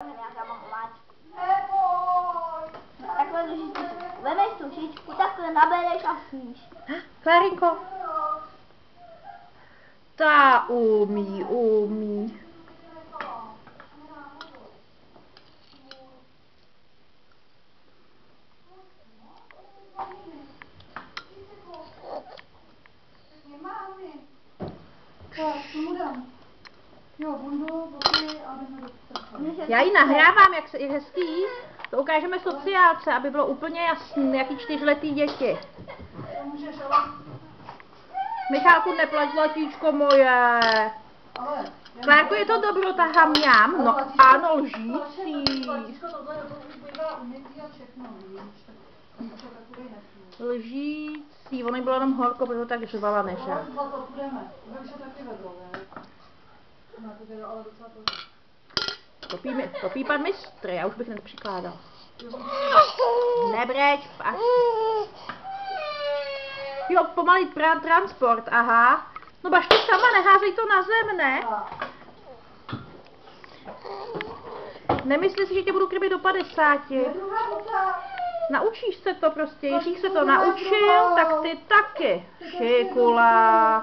Já mám omáčku. Takhle držíš, vemeš tu šičku, takhle nabereš a sníš. Klárinko. Ta umí. Já ji nahrávám, jak je hezký. To ukážeme sociálce, aby bylo úplně jasný, jaký 4letý děti. Michálku, neplať, zlatíčko moje. Klárko, je to dobrota hamňám? No ano, lžící. Lžící, ono bylo jenom horko, protože to tak řvala než já. Topí pan mistr, já už bych nepřikládal. Nebreč, až. Jo, pomalit transport, aha. No baš ty sama, neházej to na zem, ne? Nemyslí si, že tě budu krmit do 50. Naučíš se to prostě, Jiřík se to naučil, tak ty taky. Šikula.